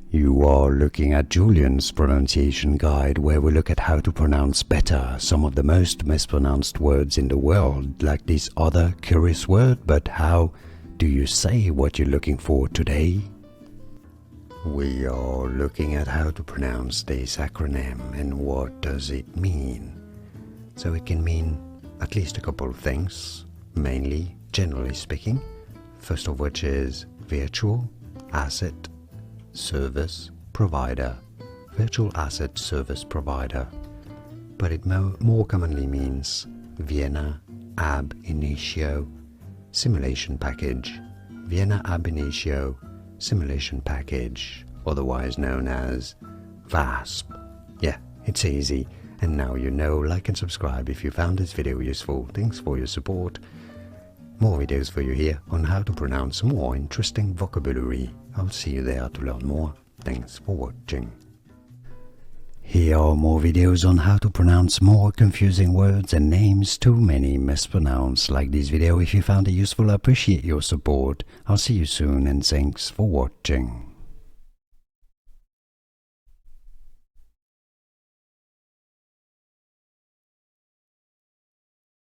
You are looking at Julian's pronunciation guide, where we look at how to pronounce better some of the most mispronounced words in the world, like this other curious word. But how do you say what you're looking for today? We are looking at how to pronounce this acronym and what does it mean. So it can mean at least a couple of things, mainly, generally speaking, first of which is virtual asset service provider, virtual asset service provider, but it more commonly means Vienna ab initio simulation package, Vienna ab initio simulation package, otherwise known as VASP. Yeah, it's easy, and now you know. Like and subscribe if you found this video useful. Thanks for your support. More videos for you here on how to pronounce more interesting vocabulary. I'll see you there to learn more. Thanks for watching. Here are more videos on how to pronounce more confusing words and names too many mispronounced. Like this video if you found it useful. I appreciate your support. I'll see you soon and thanks for watching.